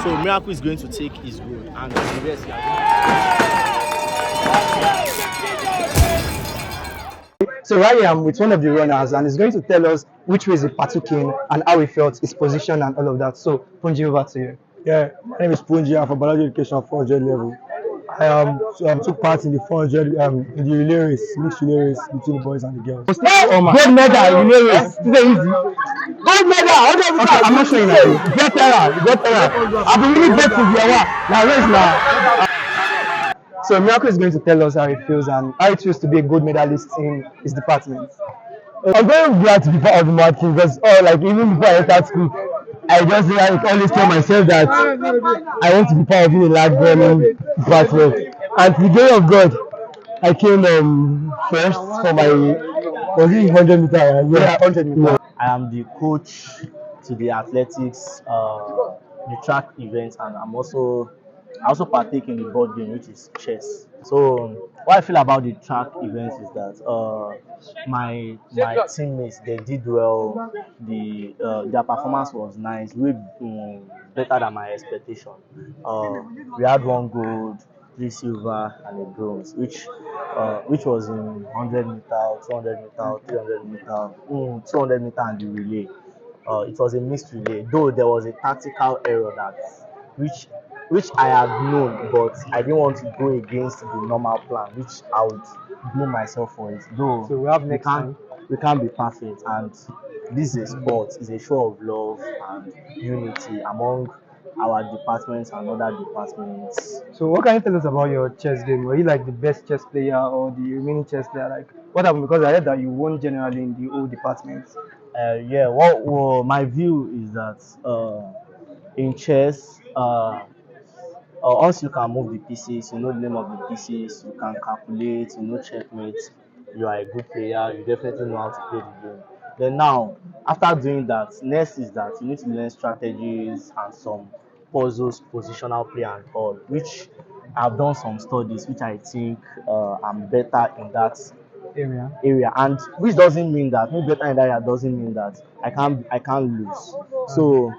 So Miracle is going to take his road and the rest. So right here I'm with one of the runners and he's going to tell us which race he partook in and how he felt, his position and all of that. So Punji, over to you. Yeah, my name is Punji. I'm from biology education 400 level. I took part in the 400 in the relay race, mixed relay race between the boys and the girls. Gold medal, relay race. This is easy. Gold medal. Okay, I'm not showing that. Get there. I've been really grateful for your work. Now race now. So Miracle is going to tell us how it feels and how it feels to be a gold medalist in his department. I'm very glad to be part of the mad team because, even before I entered school, I just always tell myself that I want to be part of the large learning department. And to the glory of God, I came first for my 100 meter. Yeah, 100 meters. I am the coach to the athletics, the track events, and I also partake in the board game, which is chess. So what I feel about the track events is that my teammates, they did well. Their performance was nice, way better than my expectation. We had 1 gold, 3 silver, and a bronze, which was in 100 meter, 200 meter, 300 meter, 200 meter, and the relay. It was a mixed relay, though there was a tactical error which I had known, but I didn't want to go against the normal plan, which I would blame myself for it. Though So we have next time. We can't be perfect, and this is a sport, it's a show of love and unity among our departments and other departments. So what can you tell us about your chess game? Were you like the best chess player or the remaining chess player? Like what happened? Because I heard that you won generally in the whole departments. Yeah, well, my view is that in chess, once you can move the pieces, you know the name of the pieces, you can calculate, you know checkmate, you are a good player, you definitely know how to play the game. Then now, after doing that, next is that you need to learn strategies and some puzzles, positional play and all, which I've done some studies, which I think I'm better in that area, and which doesn't mean that me better in that area doesn't mean that I can't lose. So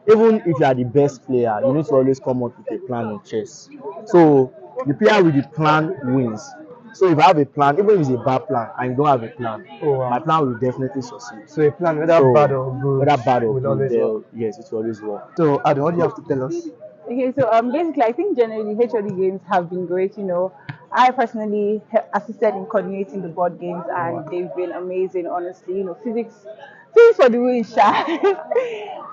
even if you are the best player, you need to always come up with a plan in chess. So the player with the plan wins. So if I have a plan, even if it's a bad plan and you don't have a plan, my plan will definitely succeed. So a plan, whether bad or good, will always work. Yes, it will always work. So Adam, what do you have to tell us? Okay, so basically, I think generally HOD games have been great. I personally assisted in coordinating the board games, and they've been amazing. Honestly, physics for the win,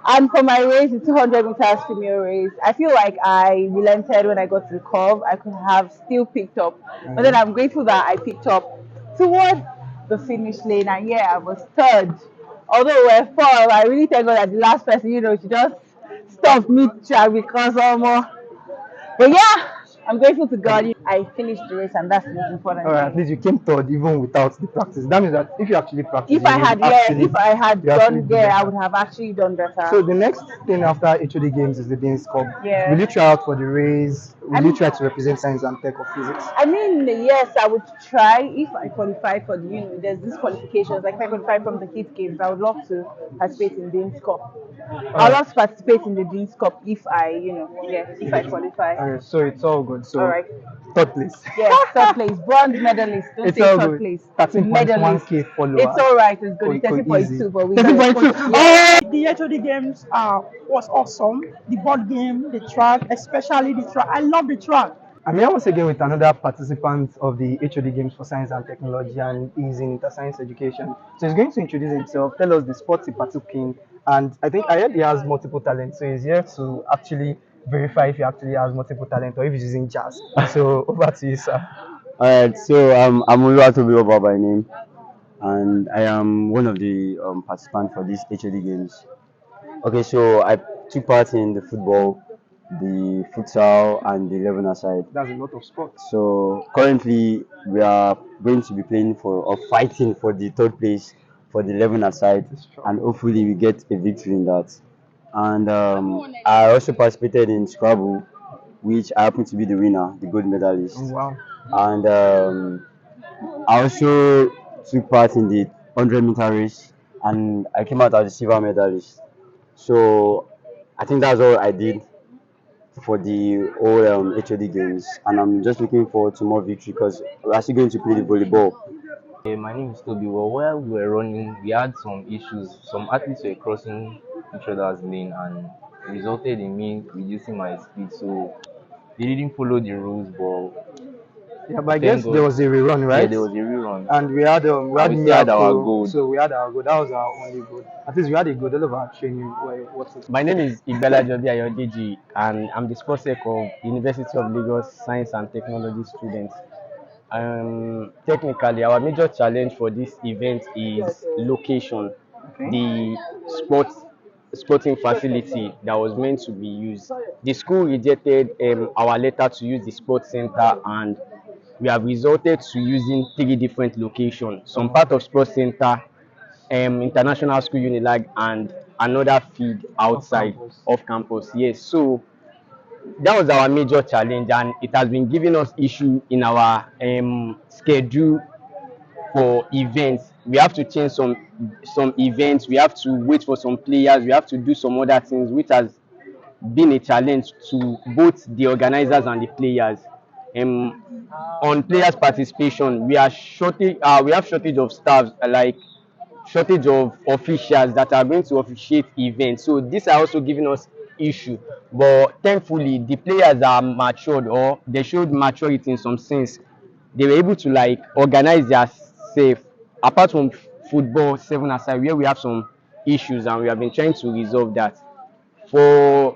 and for my race, the 200 meters female race, I feel like I relented when I got to the curve. I could have still picked up, but then I'm grateful that I picked up towards the finish lane, and yeah, I was third. Although we're four, I really thank God that the last person, she just stopped mid-track because but yeah, I'm grateful to God. I finished the race, and that's the most important. All right, at least you came third even without the practice. That means that if you actually practice, if I had done there, I would have actually done better. So the next thing after HOD games is the Dean's Cup. Yeah. Will you try out for the race? Will you try to represent science and tech or physics? I mean, yes, I would try if I qualify for there's these qualifications. Like if I qualify from the HIT games, I would love to participate in Dean's Cup. I would love to participate in the Dean's Cup if I, if I qualify. All right, so it's all good. So all right. Third place. Yeah, third place. Bronze medalist. Don't it's say all third good. place. 13.1K followers. It's all right. It's good. 30.2, but we 30.2. Yeah. The HOD games was awesome. The board game, the track, especially the track. I love the track. I'm here once again with another participant of the HOD Games for Science and Technology, and he's in Interscience Education. So he's going to introduce himself, tell us the sports he partook in, and I heard he has multiple talents. So he's here to actually verify if he actually has multiple talent or if he's using jazz. So over to you, sir. Alright, so I'm Oluwatobi by name, and I am one of the participants for these HOD games. Okay, so I took part in the football, the futsal, and the 11-a-side. That's a lot of sports. So currently we are going to be playing or fighting for the third place for the 11-a-side, and hopefully we get a victory in that. And I also participated in Scrabble, which I happen to be the winner, the gold medalist. Oh, wow. And I also took part in the 100-meter race, and I came out as a silver medalist. So I think that's all I did for the whole HOD games, and I'm just looking forward to more victory because we're actually going to play the volleyball. My name is Toby. Well, while we were running, we had some issues. Some athletes were crossing each other's lane, and it resulted in me reducing my speed. So they didn't follow the rules, but Yeah, but I thank guess there God. was a rerun, Yeah, right? there was a rerun, And we and had we still had our Miracle, gold. so we had our goal. That was our only goal. At least we had a goal. All of our training was it? My name is Igbala Jobi Ayodeji, and I'm the sports sec of University of Lagos Science and Technology student. Technically, our major challenge for this event is location. Okay. The sporting facility that was meant to be used. The school rejected our letter to use the sports center, and we have resorted to using 3 different locations. Some part of sports center, International School Unilag, and another field outside campus. of campus. Yes, so that was our major challenge, and it has been giving us issue in our schedule for events. We have to change some events, we have to wait for some players, we have to do some other things, which has been a challenge to both the organizers and the players. On players participation, we have shortage of staff, like shortage of officials that are going to officiate events. So these are also giving us issue. But thankfully, the players are matured, or they showed maturity in some sense. They were able to like organize their safe. Apart from football, 7 aside, where we have some issues, and we have been trying to resolve that. For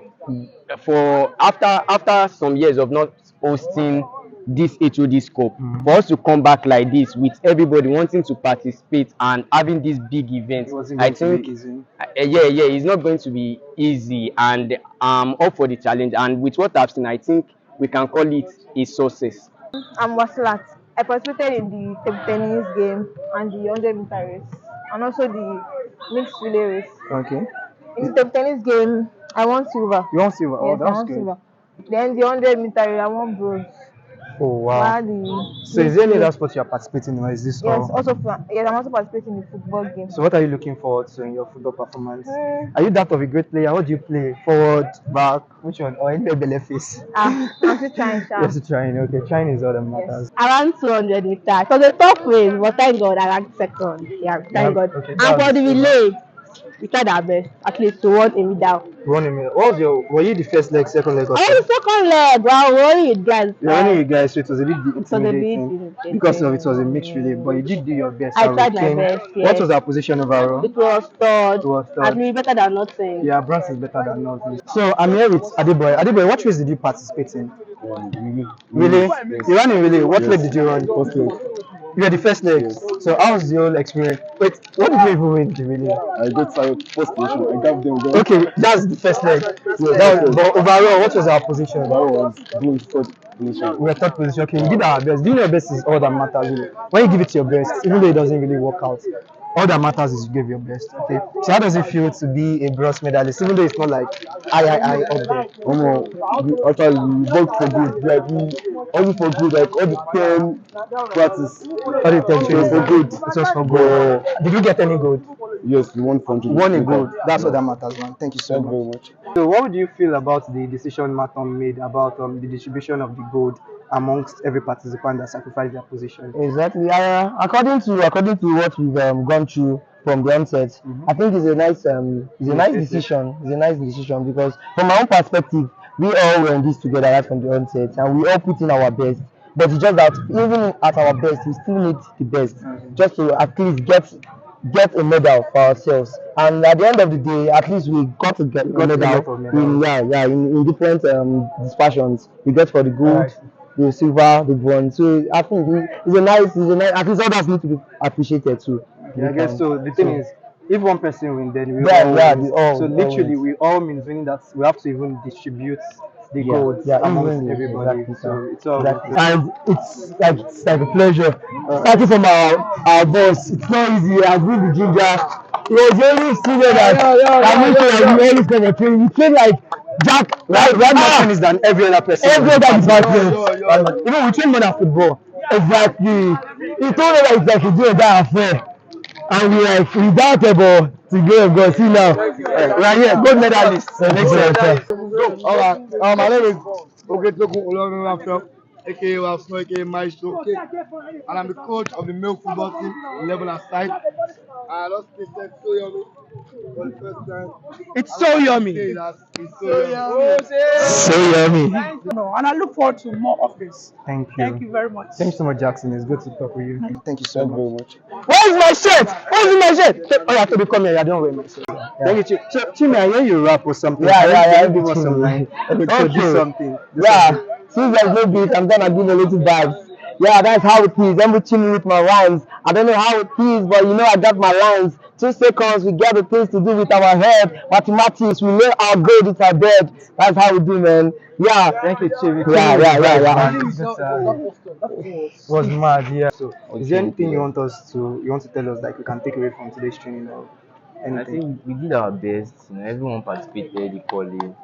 after some years of not hosting this HOD scope, for us to come back like this with everybody wanting to participate and having this big event, It wasn't I going to be think easy. yeah, it's not going to be easy, and up for the challenge. And with what I've seen, I think we can call it a success. I'm Wasilat. I participated in the table tennis game and the 100-meter race, and also the mixed relay race. Okay. In the table tennis game, I won silver. You want silver? Oh, Yes, I that's won good. silver. Then the 100-meter race, I won bronze. Oh wow. While the So is there any other sport you are participating in, or is this yes, all? also yes, I'm also participating in the football game. So what are you looking forward to in your football performance? Mm. Are you that of a great player? What do you play? Forward, back, which one? Or any belly face? I'm still trying, Sha. Yes, trying. Okay, trying is all that Yes. matters. I ran 200 meters. It was a tough race, but thank God I ranked second. Yeah, thank God. Okay, And for that's the good. relay, we tried our best, at least to win a medal. Running minute. What was your? Were you the first leg, second leg, or I third? was second leg. Wow, worried it, guys. You're running with guys, so it was a bit It was a bit intimidating intimidating. because of it was a mixed relay, but you did do your best. I and we tried my came- best, What yes. was our position overall? It was third. It was third. At least better than nothing. Yeah, bronze is better than nothing. So I'm here with Adeboy. Adeboy, what race did you participate in? Really? You ran in relay. What leg did you run? First leg. You were the first leg. So how was the whole experience? Wait, what did you even win the relay? I got first position. I gave them goal. Okay, that's the first leg. But overall, what was our position? That was doing third position. We were third position. Okay, we did our best. Doing your best is all that matters. Really. When you give it your best, even though it doesn't really work out, all that matters is you give your best. Okay. So how does it feel to be a bronze medalist, even though it's not like I up there? Actually, we worked for good. Like we only for good. Like all the 10 practice. All the ten It was training. for good. It was for gold. Did you get any gold? Yes, we won country. One in gold. That's all that matters, man. Thank you so Thank you very much. much. So what would you feel about the decision Maton made about the distribution of the gold amongst every participant that sacrificed their position? Exactly. According to what we've gone through from the onset, I think it's a nice decision. It's a nice decision because from my own perspective, we all were in this together right from the onset, and we all put in our best. But it's just that even at our best, we still need the best, just to at least get a medal for ourselves. And at the end of the day, at least we got to get a got a lot medal of medals. in different dispersions. We get for the gold, Right. the silver, the bronze. So I think it's a nice. At least others need to be appreciated too. Yeah, I guess so. The thing is, if one person wins, then we Yeah, all yeah, win. we all- So we all literally, win. we all means meaning that we have to even distribute the Yeah, gold yeah, amongst even- everybody. exactly, So it's all Exactly. good. And it's like a pleasure. Starting from our boss, it's not easy. I agree with Ginger. He was the only senior that we always come and train. We train like Jack, Right more tennis than every other person. every other department. Even we train more than football. Exactly. He told me that it's like a do or die affair. And we like, we doubted, but To go of God. See now. Right here, gold medalist. Next year. All right. My name is Vocational aka Wafno, aka Maestro, and I'm the coach of the male football team, level aside. I just tasted so yummy for the first time. It's so yummy. It's so yummy. So yummy. No, and I look forward to more of this. Thank you. Thank you very much. Thanks so much, Jackson. It's good to talk with you. Thank you so much. Where's my shirt? Where's my shirt? Oh, yeah, Toby, come here. I don't wear my shirt. Thank you. So, Chime, I hear you rap or something. Yeah. Give us some line. Okay, do something. Yeah. Since there's no beat, I'm gonna give a little vibes. Yeah, that's how it is. I'm chilling with my rhymes. I don't know how it is, but you know I got my lines. 2 seconds, we get the things to do with our head. Mathematics, we know our grade with our dead. That's how we do, man. Yeah. Thank you, Chime. Was mad, yeah. So, is there anything you want to tell us that we can take away from today's training or I anything? think we did our best. Everyone participated equally.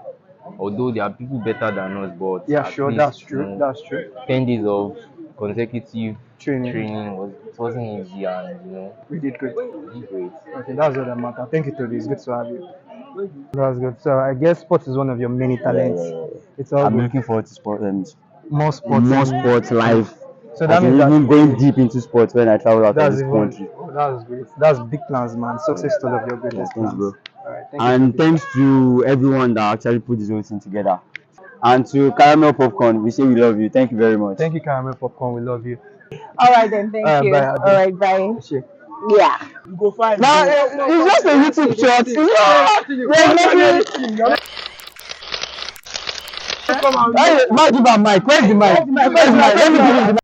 Although there are people better than us, but Yeah, at sure, least, that's true. That's true. 10 days of consecutive Training. it wasn't easy, and We did great. we did great. Okay, that's all that matters. Thank you, Toby. It's good to have you. That's good. So I guess sports is one of your many talents. It's all I'm good. looking forward to sport More sports. more sports live. So that means even that going deep into sports when I travel out of that's this even, country. that's great. That's big plans, man. Success to all of your greatest Thanks, plans. bro. All right, thank you. And thanks to everyone that actually put this whole thing together. And to Caramel Popcorn, we say we love you. Thank you very much. Thank you, Caramel Popcorn. We love you. All right then, thank you. Bye. All right, bye. Shit. Yeah. You go find. Now, it's just a YouTube short. Hey, give a mic. Where's the mic? Let me give him the mic.